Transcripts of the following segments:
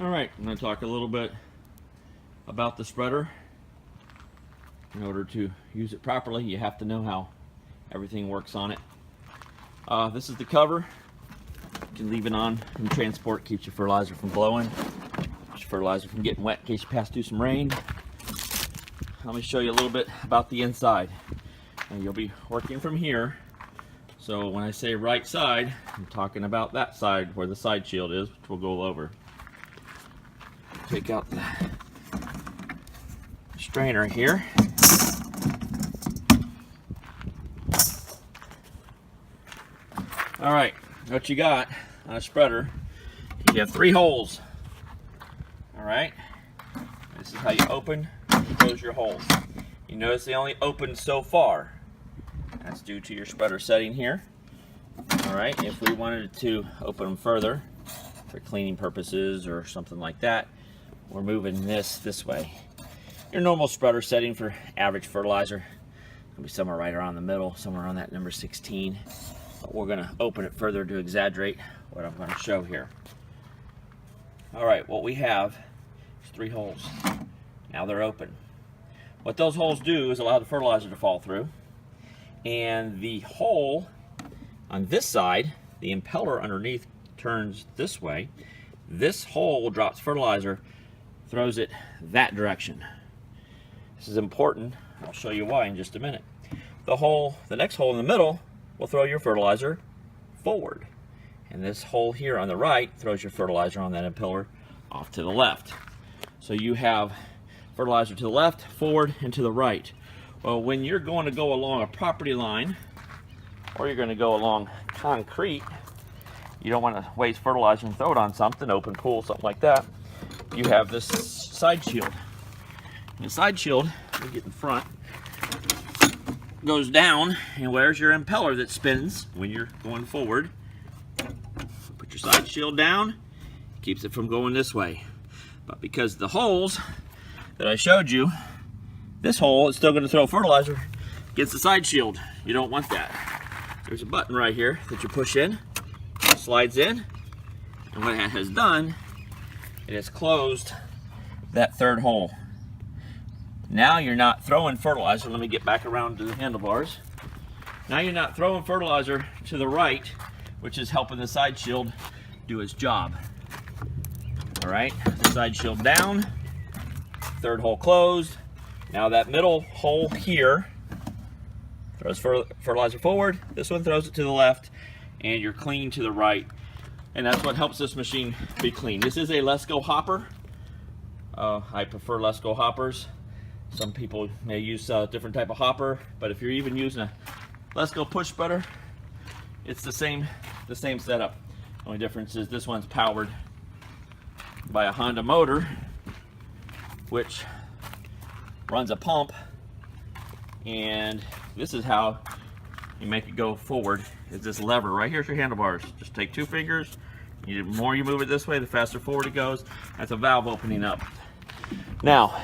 Alright, I'm going to talk a little bit about the spreader. In order to use it properly, you have to know how everything works on it. This is the cover. You can leave it on in transport, keeps your fertilizer from blowing, keeps your fertilizer from getting wet in case you pass through some rain. Let me show you a little bit about the inside. And you'll be working from here. So when I say right side, I'm talking about that side where the side shield is, which we'll go over. Take out the strainer here. All right, what you got on a spreader, you have 3 holes. All right, this is how you open and close your holes. You notice they only open so far. That's due to your spreader setting here. All right, if we wanted to open them further for cleaning purposes or something like that, we're moving this way. Your normal spreader setting for average fertilizer will be somewhere right around the middle, somewhere around that number 16. But we're going to open it further to exaggerate what I'm going to show here. All right, what we have is 3 holes. Now they're open. What those holes do is allow the fertilizer to fall through. And the hole on this side, the impeller underneath turns this way. This hole drops fertilizer, throws it that direction. This is important. I'll show you why in just a minute. The next hole in the middle will throw your fertilizer forward. And this hole here on the right throws your fertilizer on that impeller off to the left. So you have fertilizer to the left, forward, and to the right. Well, when you're going to go along a property line, or you're going to go along concrete, you don't want to waste fertilizer and throw it on something, open pool, something like that. You have this side shield. And the side shield, let me get in front, goes down, and where's your impeller that spins when you're going forward? Put your side shield down, keeps it from going this way. But because the holes that I showed you, this hole is still going to throw fertilizer against the side shield. You don't want that. There's a button right here that you push in, it slides in, and what it has done, it has closed that 3rd hole. Now you're not throwing fertilizer. Let me get back around to the handlebars. Now you're not throwing fertilizer to the right, which is helping the side shield do its job. All right, side shield down, 3rd hole closed. Now that middle hole here throws fertilizer forward, this one throws it to the left, and you're clean to the right. And that's what helps this machine be clean. This is a Let's Go hopper. I prefer Let's Go hoppers. Some people may use a different type of hopper, but if you're even using a Let's Go push spreader, it's the same setup. The only difference is this one's powered by a Honda motor, which runs a pump, and this is how you make it go forward. Is this lever right here's your handlebars. Just take 2 fingers. The more you move it this way, the faster forward it goes. That's a valve opening up. Now,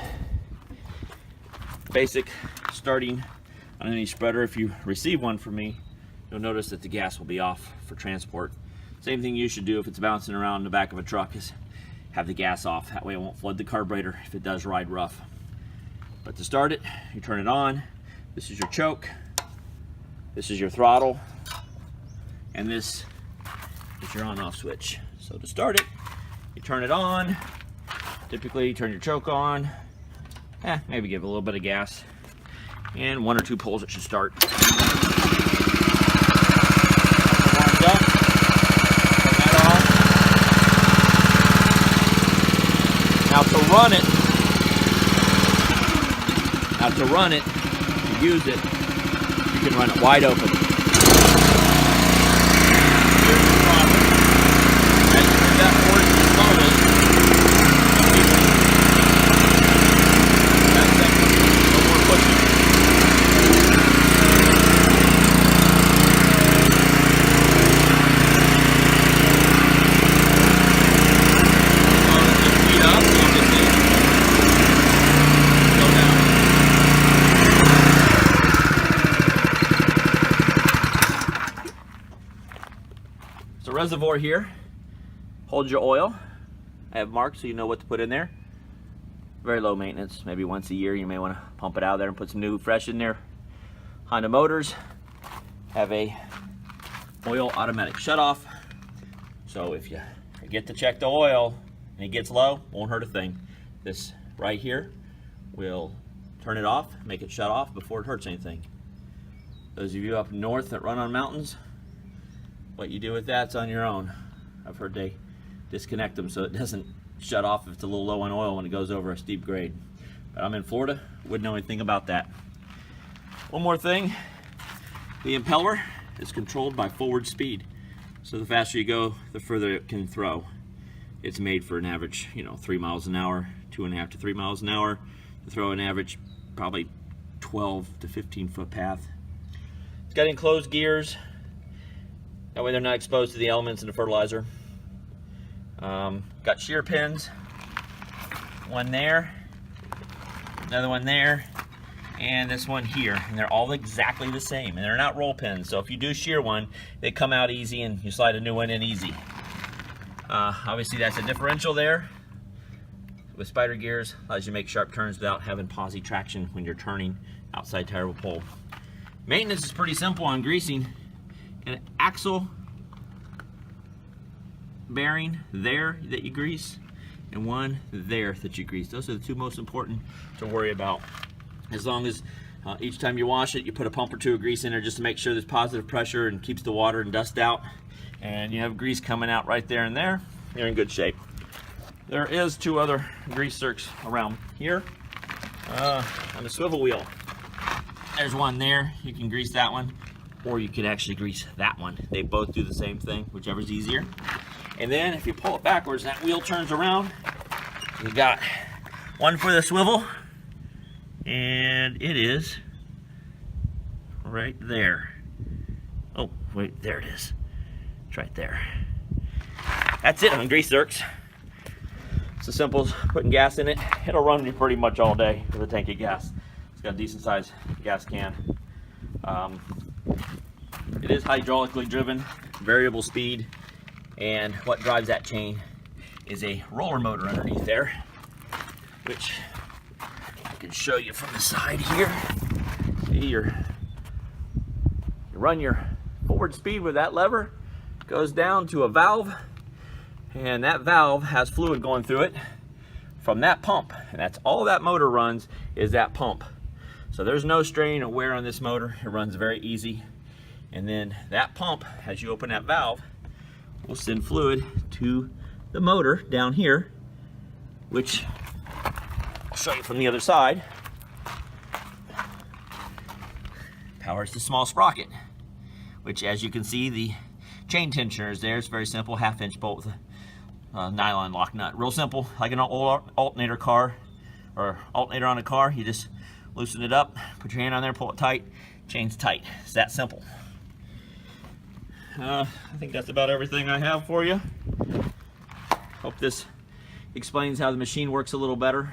basic starting on any spreader, if you receive one from me, you'll notice that the gas will be off for transport. Same thing you should do if it's bouncing around in the back of a truck is have the gas off. That way it won't flood the carburetor if it does ride rough. But to start it, you turn it on. This is your choke. This is your throttle. And this is your on-off switch. So to start it, you turn it on. Typically, you turn your choke on. Maybe give it a little bit of gas. And 1 or 2 pulls, it should start. Warmed up. Turn that on. Now to run it, to use it, you can run it wide open. Here's the throttle. As you move that forward and slow it, that's it. No more pushing. Speed up, obviously. Slow down. The reservoir here holds your oil. I have marked so you know what to put in there. Very low maintenance, maybe once a year you may want to pump it out of there and put some new fresh in there. Honda motors have a oil automatic shutoff, so if you forget to check the oil and it gets low, won't hurt a thing. This right here will turn it off, make it shut off before it hurts anything. Those of you up north that run on mountains, what you do with that's on your own. I've heard they disconnect them so it doesn't shut off if it's a little low on oil when it goes over a steep grade. But I'm in Florida, wouldn't know anything about that. One more thing, the impeller is controlled by forward speed. So the faster you go, the further it can throw. It's made for an average, 3 miles an hour, 2.5 to 3 miles an hour, to throw an average probably 12 to 15 foot path. It's got enclosed gears, that way they're not exposed to the elements in the fertilizer. Got shear pins, one there, another one there, and this one here, and they're all exactly the same, and they're not roll pins, so if you do shear one, they come out easy and you slide a new one in easy. Obviously that's a differential there with spider gears, allows you to make sharp turns without having posi traction when you're turning outside tire will pull. Maintenance is pretty simple on greasing. An axle bearing there that you grease and one there that you grease. Those are the two most important to worry about. As long as each time you wash it, you put a pump or two of grease in there just to make sure there's positive pressure and keeps the water and dust out, and you have grease coming out right there and there, you're in good shape. There is two other grease zerks around here on the swivel wheel. There's one there, you can grease that one, or you could actually grease that one. They both do the same thing, whichever's easier. And then if you pull it backwards, that wheel turns around. You got one for the swivel, and it is right there. Oh, wait, there it is. It's right there. That's it on grease zerks. It's as simple as putting gas in it. It'll run you pretty much all day with a tank of gas. It's got a decent sized gas can. It is hydraulically driven, variable speed, and what drives that chain is a roller motor underneath there, which I can show you from the side here. See, you run your forward speed with that lever, goes down to a valve, and that valve has fluid going through it from that pump, and that's all that motor runs is that pump. So there's no strain or wear on this motor. It runs very easy. And then that pump, as you open that valve, will send fluid to the motor down here, which I'll show you from the other side. Powers the small sprocket, which, as you can see, the chain tensioner is there. It's very simple, 1/2-inch bolt with a nylon lock nut. Real simple, like an alternator car or alternator on a car. You just loosen it up, put your hand on there, pull it tight, chain's tight. It's that simple. I think that's about everything I have for you. Hope this explains how the machine works a little better.